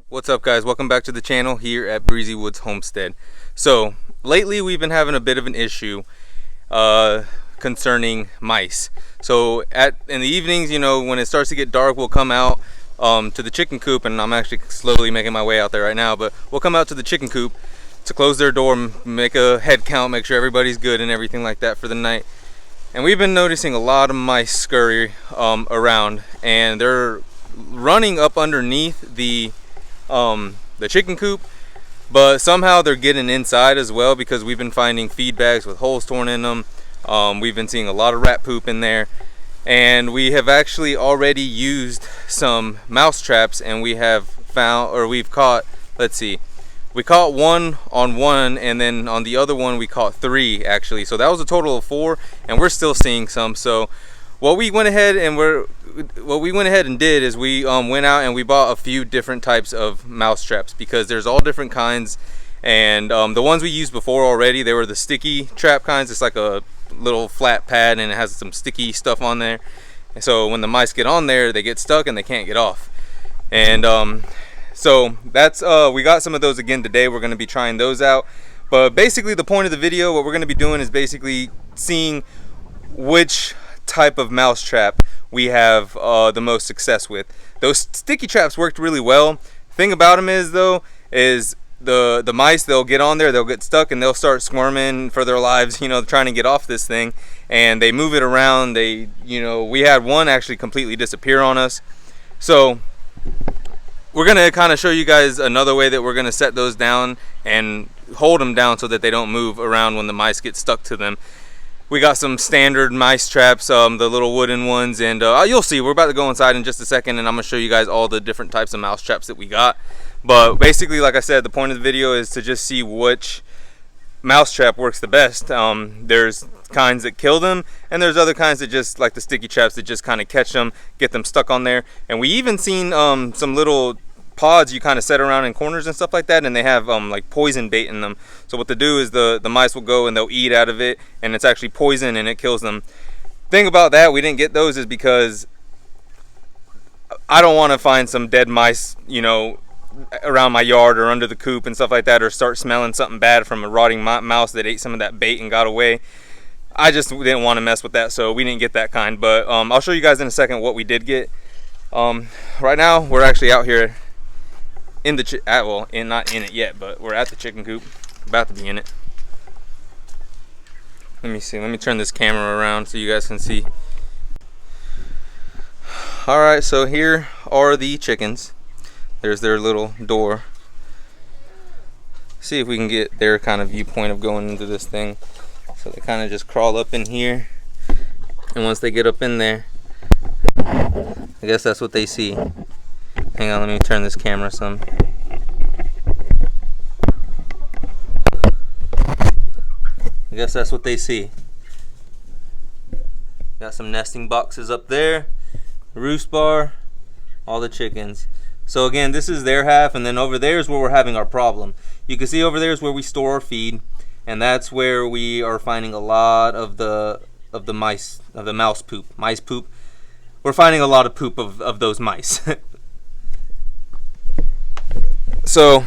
What's up, guys? Welcome back to the channel here at Breezy Woods Homestead. So lately we've been having a bit of an issue concerning mice. So in the evenings, you know, when it starts to get dark, we'll come out to the chicken coop, and I'm actually slowly making my way out there right now, but we'll come out to the chicken coop to close their door, make a head count, make sure everybody's good and everything like that for the night. And we've been noticing a lot of mice scurry around, and they're running up underneath the chicken coop, but somehow they're getting inside as well, because we've been finding feed bags with holes torn in them. We've been seeing a lot of rat poop in there, and we have actually already used some mouse traps, and we have found, or we've caught, let's see, we caught one on one, and then on the other one we caught 3 actually. So that was a total of 4, and we're still seeing some. So what we went ahead and did is we went out and we bought a few different types of mouse traps, because there's all different kinds. And the ones we used before already, they were the sticky trap kinds. It's like a little flat pad and it has some sticky stuff on there, and so when the mice get on there, they get stuck and they can't get off. And so that's we got some of those again today. We're going to be trying those out. But basically the point of the video, what we're going to be doing is basically seeing which type of mouse trap we have the most success with. Those sticky traps worked really well. Thing about them is though, is the mice, they'll get on there, they'll get stuck, and they'll start squirming for their lives, you know, trying to get off this thing, and they move it around. They, you know, we had one actually completely disappear on us. So we're gonna kind of show you guys another way that we're gonna set those down and hold them down so that they don't move around when the mice get stuck to them. We got some standard mice traps, the little wooden ones, and you'll see. We're about to go inside in just a second, and I'm gonna show you guys all the different types of mouse traps that we got. But basically, like I said, the point of the video is to just see which mouse trap works the best. There's kinds that kill them, and there's other kinds that just, like the sticky traps, that just kind of catch them, get them stuck on there. And we even seen some little pods you kind of set around in corners and stuff like that, and they have like poison bait in them. So what they do is the mice will go and they'll eat out of it, and it's actually poison and it kills them. Thing about that, we didn't get those is because I don't want to find some dead mice, you know, around my yard or under the coop and stuff like that, or start smelling something bad from a rotting mouse that ate some of that bait and got away. I just didn't want to mess with that, so we didn't get that kind. But I'll show you guys in a second what we did get. Right now we're actually out here in the not in it yet, but we're at the chicken coop, about to be in it. Let me see, let me turn this camera around so you guys can see. Alright, so here are the chickens. There's their little door. See if we can get their kind of viewpoint of going into this thing. So they kind of just crawl up in here, and once they get up in there, I guess that's what they see. Hang on, let me turn this camera some. I guess that's what they see. Got some nesting boxes up there, roost bar, all the chickens. So again, this is their half, and then over there is where we're having our problem. You can see over there is where we store our feed, and that's where we are finding a lot of the mouse poop. Mice poop. We're finding a lot of poop of those mice. So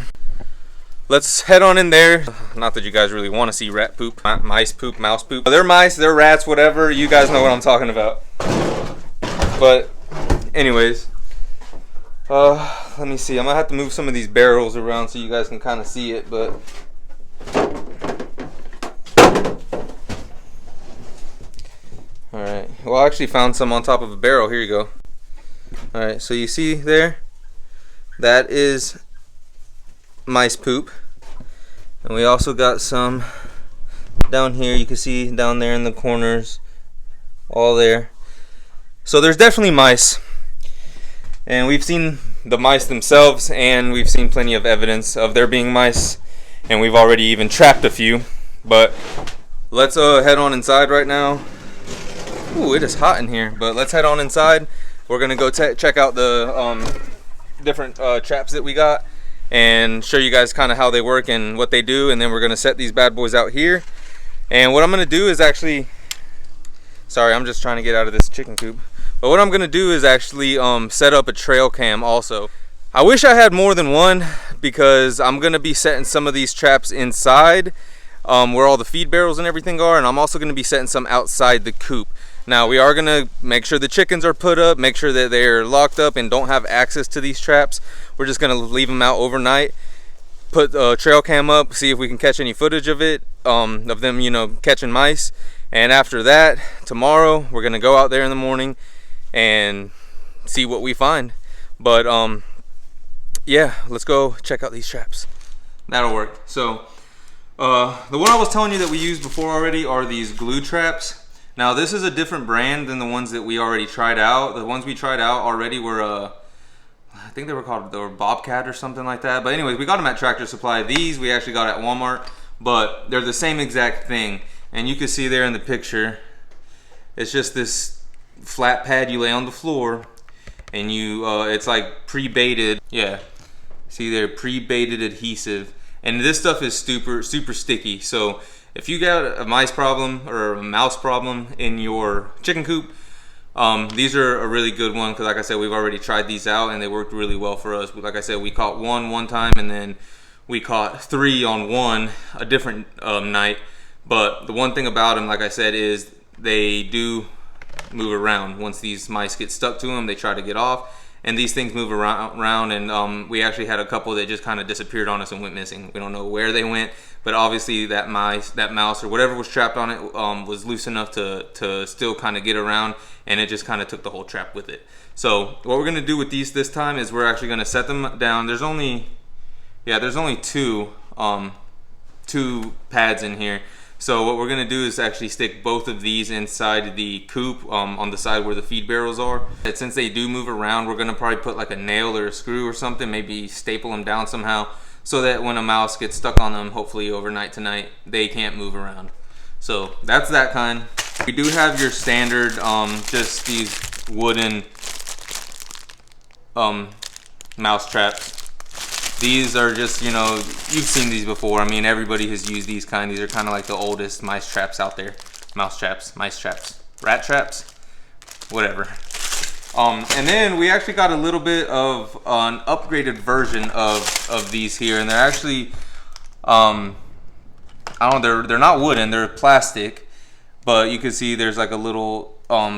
let's head on in there. Not that you guys really want to see rat poop, mice poop, mouse poop. They're mice, they're rats, whatever. You guys know what I'm talking about. But anyways, let me see. I'm gonna have to move some of these barrels around so you guys can kind of see it, but alright. Well, I actually found some on top of a barrel. Here you go. Alright, so you see there? That is mice poop. And we also got some down here. You can see down there in the corners, all there. So there's definitely mice. And we've seen the mice themselves, and we've seen plenty of evidence of there being mice, and we've already even trapped a few. But let's head on inside right now. Ooh, it is hot in here, but let's head on inside. We're gonna go check out the different traps that we got, and show you guys kind of how they work and what they do, and then we're gonna set these bad boys out here. And what I'm gonna do is actually, sorry, I'm just trying to get out of this chicken coop. But what I'm gonna do is actually set up a trail cam also. I wish I had more than one, because I'm gonna be setting some of these traps inside where all the feed barrels and everything are, and I'm also gonna be setting some outside the coop. Now we are gonna make sure the chickens are put up, make sure that they're locked up and don't have access to these traps. We're just gonna leave them out overnight, put a trail cam up, see if we can catch any footage of it, of them, you know, catching mice. And after that, tomorrow, we're gonna go out there in the morning and see what we find. But yeah, let's go check out these traps. That'll work. So the one I was telling you that we used before already are these glue traps. Now this is a different brand than the ones that we already tried out. The ones we tried out already were I think they were Bobcat or something like that. But anyways, we got them at Tractor Supply. These we actually got at Walmart, but they're the same exact thing. And you can see there in the picture, it's just this flat pad you lay on the floor, and you it's like pre-baited. Yeah, see there, pre-baited adhesive. And this stuff is super sticky. So if you got a mice problem or a mouse problem in your chicken coop, these are a really good one, because like I said, we've already tried these out and they worked really well for us. Like I said, we caught one time, and then we caught 3 on one a different night. But the one thing about them, like I said, is they do move around. Once these mice get stuck to them, they try to get off. And these things move around, and we actually had a couple that just kind of disappeared on us and went missing. We don't know where they went, but obviously that mouse or whatever was trapped on it was loose enough to still kind of get around, and it just kind of took the whole trap with it. So what we're gonna do with these this time is we're actually gonna set them down. There's only two pads in here. So what we're gonna do is actually stick both of these inside the coop on the side where the feed barrels are. And since they do move around, we're gonna probably put like a nail or a screw or something, maybe staple them down somehow, so that when a mouse gets stuck on them, hopefully overnight tonight, they can't move around. So that's that kind. We do have your standard, just these wooden mouse traps. These are just, you know, you've seen these before. I mean, everybody has used these kind. These are kind of like the oldest mice traps out there. Mouse traps, mice traps, rat traps, whatever. And then we actually got a little bit of an upgraded version of these here, and they're actually, I don't know, they're not wooden, they're plastic, but you can see there's like a little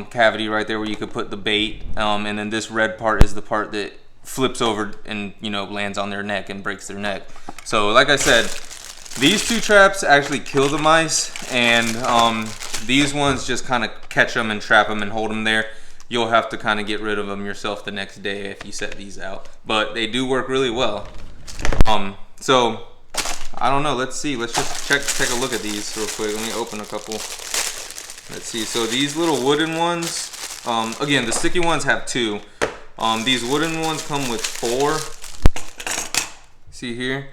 cavity right there where you could put the bait, and then this red part is the part that flips over and, you know, lands on their neck and breaks their neck. So like I said, these two traps actually kill the mice, and these ones just kind of catch them and trap them and hold them there. You'll have to kind of get rid of them yourself the next day if you set these out, but they do work really well. So I don't know, let's see, let's just take a look at these real quick. Let me open a couple. Let's see, so these little wooden ones, again, the sticky ones have 2. These wooden ones come with 4. See here?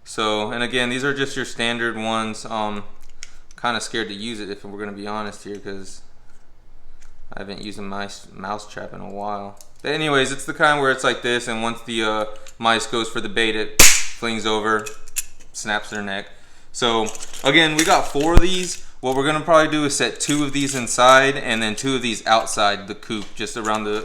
So, and again, these are just your standard ones. Kind of scared to use it, if we're gonna be honest here, because I haven't used a mouse trap in a while. But anyways, it's the kind where it's like this, and once the mice goes for the bait, it flings over, snaps their neck. So again, we got 4 of these. What we're gonna probably do is set 2 of these inside, and then 2 of these outside the coop, just around the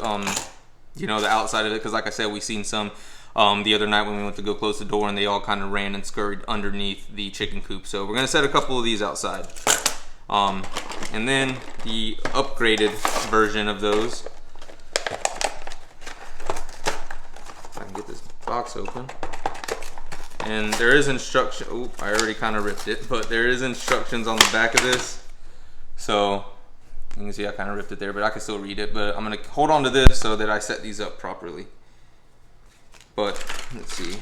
you know, the outside of it, because like I said, we seen some the other night when we went to go close the door, and they all kind of ran and scurried underneath the chicken coop. So we're gonna set a couple of these outside, and then the upgraded version of those. If I can get this box open, and there is instruction. Oh, I already kind of ripped it, but there is instructions on the back of this. So you can see I kind of ripped it there, but I can still read it. But I'm gonna hold on to this so that I set these up properly. But let's see.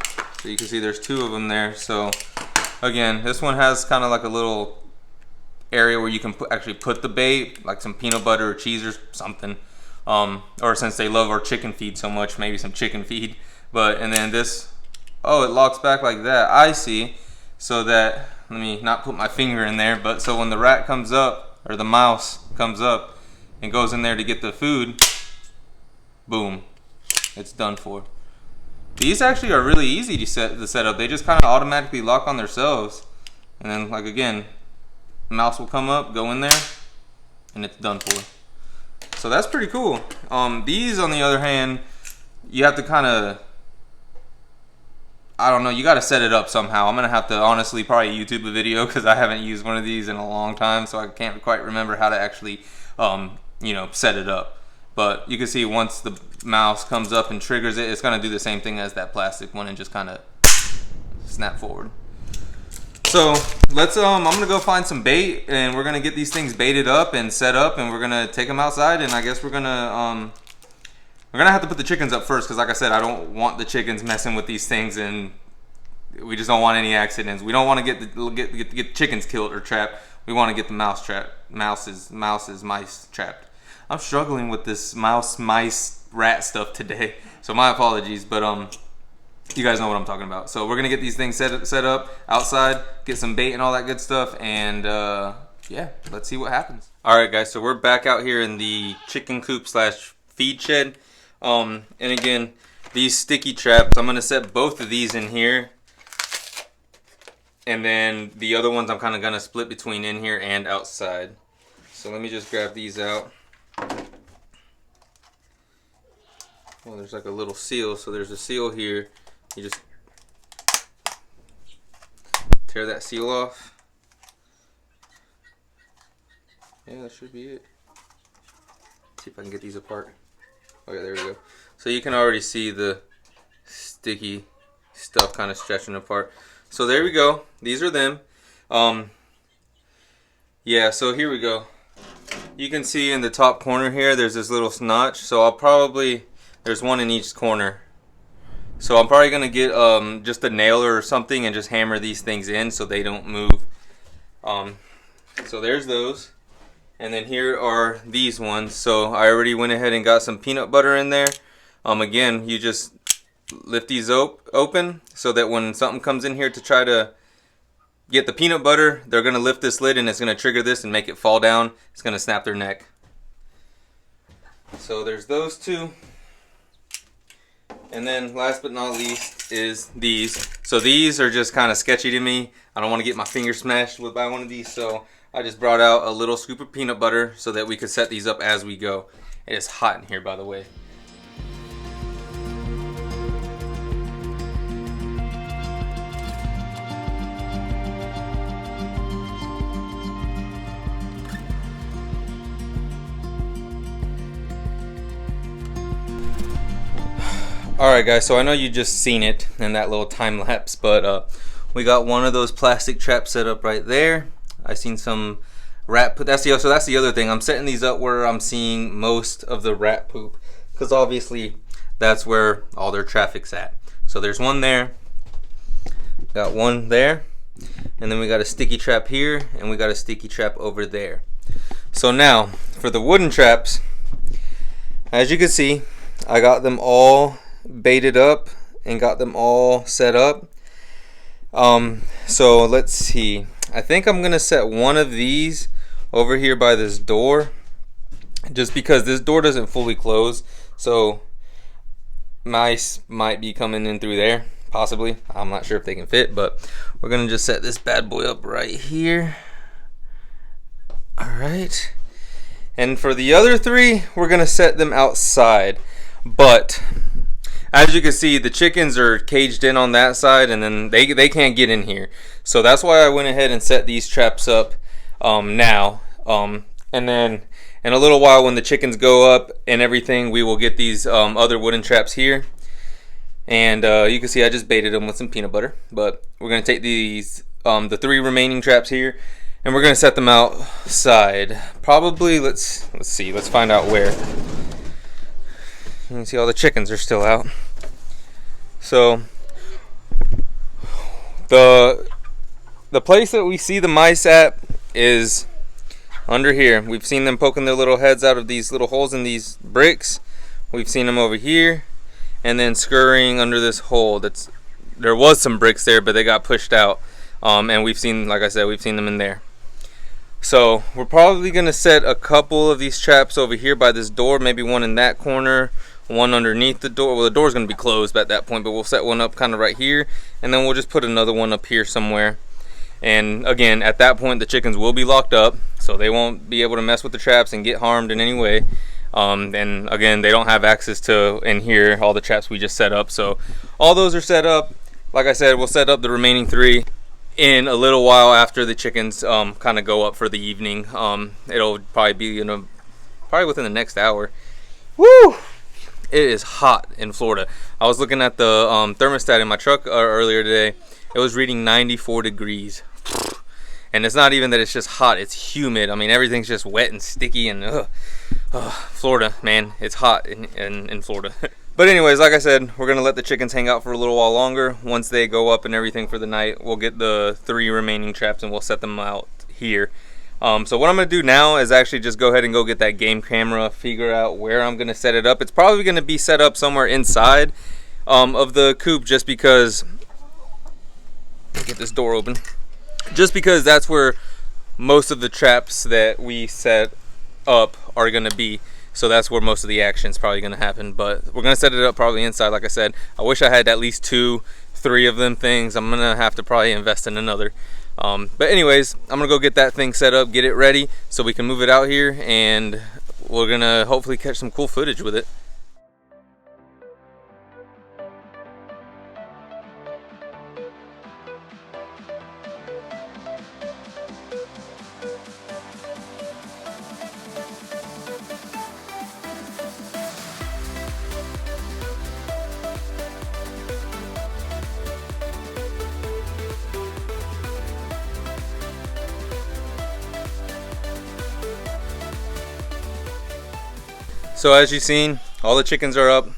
So you can see there's 2 of them there. So again, this one has kind of like a little area where you can actually put the bait, like some peanut butter or cheese or something. Or since they love our chicken feed so much, maybe some chicken feed. But, and then this, oh, it locks back like that. I see. So that, let me not put my finger in there, but so when the rat comes up, or the mouse comes up and goes in there to get the food, boom, it's done for. These actually are really easy to set up. They just kind of automatically lock on themselves, and then, like, again, mouse will come up, go in there, and it's done for. So that's pretty cool. These on the other hand, you have to kind of, I don't know, you got to set it up somehow. I'm gonna have to honestly probably YouTube a video because I haven't used one of these in a long time, so I can't quite remember how to actually you know, set it up. But you can see once the mouse comes up and triggers it, it's gonna do the same thing as that plastic one and just kind of snap forward. So let's I'm gonna go find some bait, and we're gonna get these things baited up and set up, and we're gonna take them outside, and I guess we're gonna have to put the chickens up first, because like I said, I don't want the chickens messing with these things, and we just don't want any accidents. We don't want to get chickens killed or trapped. We want to get the mice trapped. I'm struggling with this mouse, mice, rat stuff today, so my apologies, but you guys know what I'm talking about. So we're gonna get these things set up outside, get some bait and all that good stuff, and yeah, let's see what happens. All right, guys, so we're back out here in the chicken coop slash feed shed. And again, these sticky traps, I'm gonna set both of these in here, and then the other ones I'm kind of gonna split between in here and outside. So let me just grab these out. Well, there's like a little seal, so there's a seal here. You just tear that seal off. Yeah, that should be it. Let's see if I can get these apart. Okay, there we go. So you can already see the sticky stuff kind of stretching apart. So there we go. These are them. Yeah, so here we go. You can see in the top corner here, there's this little notch. So I'll probably, there's one in each corner. So I'm probably gonna get just a nail or something and just hammer these things in so they don't move. So there's those. And then here are these ones. So I already went ahead and got some peanut butter in there. Again, you just lift these open so that when something comes in here to try to get the peanut butter, they're gonna lift this lid and it's gonna trigger this and make it fall down. It's gonna snap their neck. So there's those two. And then last but not least is these. So these are just kind of sketchy to me. I don't want to get my finger smashed by one of these, so I just brought out a little scoop of peanut butter so that we could set these up as we go. It is hot in here, by the way. Alright guys, so I know you just seen it in that little time lapse, but we got one of those plastic traps set up right there. I seen some rat poop. So that's the other thing. I'm setting these up where I'm seeing most of the rat poop, because obviously that's where all their traffic's at. So there's one there, got one there, and then we got a sticky trap here, and we got a sticky trap over there. So now for the wooden traps, as you can see, I got them all baited up and got them all set up. So let's see, I think I'm gonna set one of these over here by this door, just because this door doesn't fully close, so mice might be coming in through there, possibly. I'm not sure if they can fit, but we're gonna just set this bad boy up right here. All right, and for the other three, we're gonna set them outside. But as you can see, the chickens are caged in on that side, and then they can't get in here. So that's why I went ahead and set these traps up now. And then in a little while, when the chickens go up and everything, we will get these other wooden traps here. And you can see I just baited them with some peanut butter. But we're going to take these, the 3 remaining traps here, and we're going to set them outside. Probably, let's see, let's find out where. You can see all the chickens are still out. So the place that we see the mice at is under here. We've seen them poking their little heads out of these little holes in these bricks. We've seen them over here, and then scurrying under this hole. There was some bricks there, but they got pushed out. And we've seen, like I said, we've seen them in there. So we're probably gonna set a couple of these traps over here by this door, maybe one in that corner, one underneath the door. Well, the door's gonna be closed at that point, but we'll set one up kind of right here, and then we'll just put another one up here somewhere. And again, at that point, the chickens will be locked up, so they won't be able to mess with the traps and get harmed in any way. And again, they don't have access to in here all the traps we just set up. So all those are set up. Like I said, we'll set up the remaining 3 in a little while after the chickens kind of go up for the evening. It'll probably be probably within the next hour. Woo! It is hot in Florida. I was looking at the thermostat in my truck earlier today. It was reading 94 degrees. And it's not even that it's just hot, it's humid. I mean, everything's just wet and sticky and Florida, man, it's hot in Florida. But anyways, like I said, we're gonna let the chickens hang out for a little while longer. Once they go up and everything for the night, we'll get the 3 remaining traps and we'll set them out here. So what I'm gonna do now is actually just go ahead and go get that game camera, figure out where I'm gonna set it up. It's probably gonna be set up somewhere inside of the coop, just because, get this door open, just because that's where most of the traps that we set up are gonna be. So that's where most of the action is probably gonna happen, but we're gonna set it up probably inside. Like I said, I wish I had at least 2, 3 of them things. I'm gonna have to probably invest in another. But anyways, I'm gonna go get that thing set up, get it ready so we can move it out here, and we're gonna hopefully catch some cool footage with it. So as you've seen, all the chickens are up.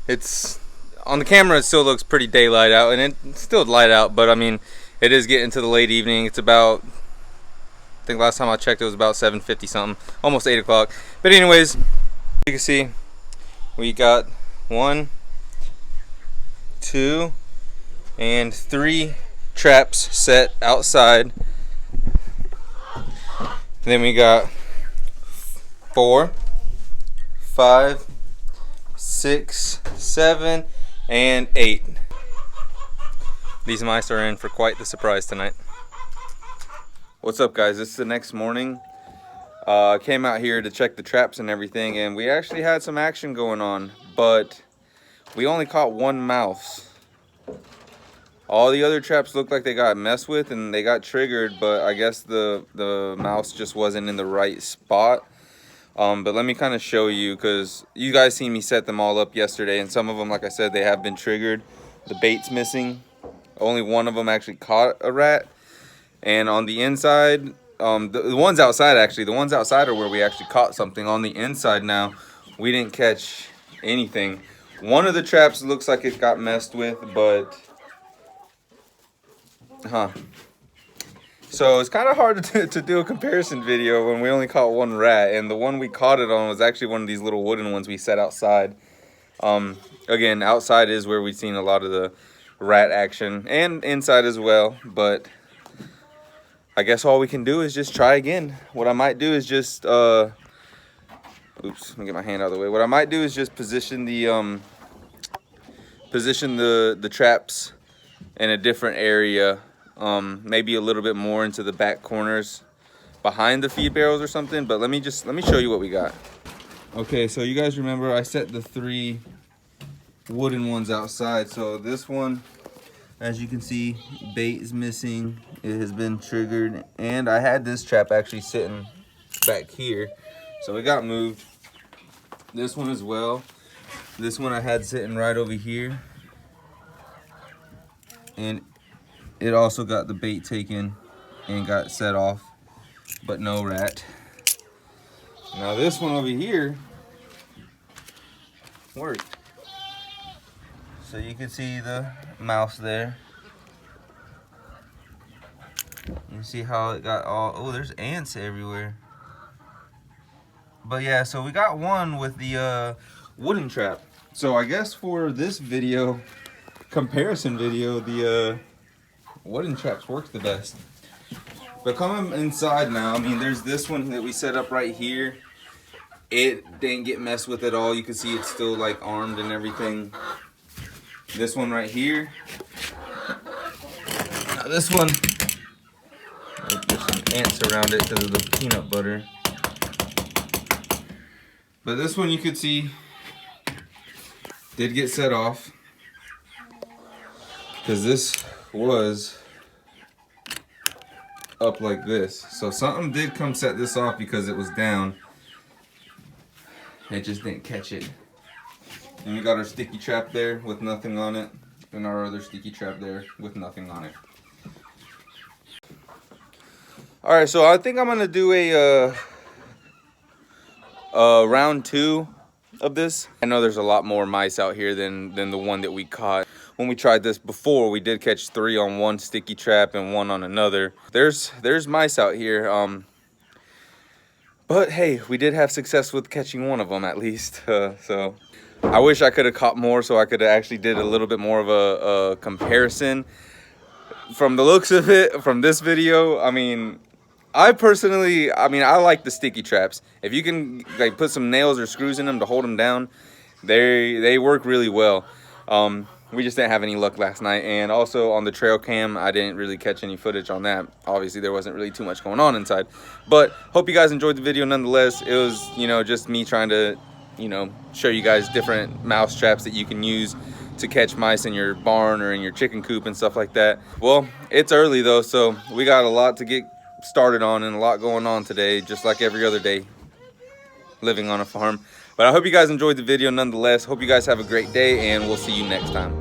It's on the camera, it still looks pretty daylight out, and it's still light out, but I mean, it is getting to the late evening. It's about, I think last time I checked it was about 7:50 something, almost 8 o'clock. But anyways, you can see we got 1, 2, and 3 traps set outside. Then we got 4, 5, 6, 7, and 8. These mice are in for quite the surprise tonight. What's up, guys? It's the next morning. I came out here to check the traps and everything, and we actually had some action going on, but we only caught 1 mouse. All the other traps looked like they got messed with and they got triggered, but I guess the mouse just wasn't in the right spot. But let me kind of show you, because you guys seen me set them all up yesterday, and some of them, like I said, they have been triggered. The bait's missing. Only one of them actually caught a rat. And on the inside, the ones outside, actually, the ones outside are where we actually caught something. On the inside now, we didn't catch anything. One of the traps looks like it got messed with, but so it's kind of hard to do a comparison video when we only caught 1 rat, and the one we caught it on was actually one of these little wooden ones we set outside. Again, outside is where we've seen a lot of the rat action, and inside as well, but I guess all we can do is just try again. What I might do is just oops, let me get my hand out of the way. What I might do is just position the traps in a different area. Maybe a little bit more into the back corners behind the feed barrels or something, but let me show you what we got. Okay, so you guys remember I set the 3 wooden ones outside. So this one, as you can see, bait is missing. It has been triggered, and I had this trap actually sitting back here, so it got moved. This one as well. This one I had sitting right over here, and it also got the bait taken and got set off, but no rat. Now this one over here worked. So you can see the mouse there. You see how it got all, oh, there's ants everywhere. But yeah, so we got one with the wooden trap. So I guess for this video, comparison video, the wooden traps works the best. But coming inside now, I mean, there's this one that we set up right here. It didn't get messed with at all. You can see it's still like armed and everything. This one right here. Now this one, there's some ants around it because of the peanut butter. But this one you could see did get set off, because this was up like this. So something did come set this off because it was down. It just didn't catch it. And we got our sticky trap there with nothing on it, and our other sticky trap there with nothing on it. Alright, so I think I'm gonna do a round 2 of this. I know there's a lot more mice out here than the one that we caught. When we tried this before, we did catch 3 on one sticky trap and 1 on another. There's mice out here. But hey, we did have success with catching 1 of them at least. So I wish I could have caught more, so I could have actually did a little bit more of a comparison. From the looks of it, from this video, I mean, I personally, I like the sticky traps. If you can like put some nails or screws in them to hold them down, they work really well. We just didn't have any luck last night, and also on the trail cam, I didn't really catch any footage on that. Obviously, there wasn't really too much going on inside. But hope you guys enjoyed the video nonetheless. It was, just me trying to, show you guys different mouse traps that you can use to catch mice in your barn or in your chicken coop and stuff like that. Well, it's early though, so we got a lot to get started on and a lot going on today, just like every other day living on a farm. But I hope you guys enjoyed the video nonetheless. Hope you guys have a great day, and we'll see you next time.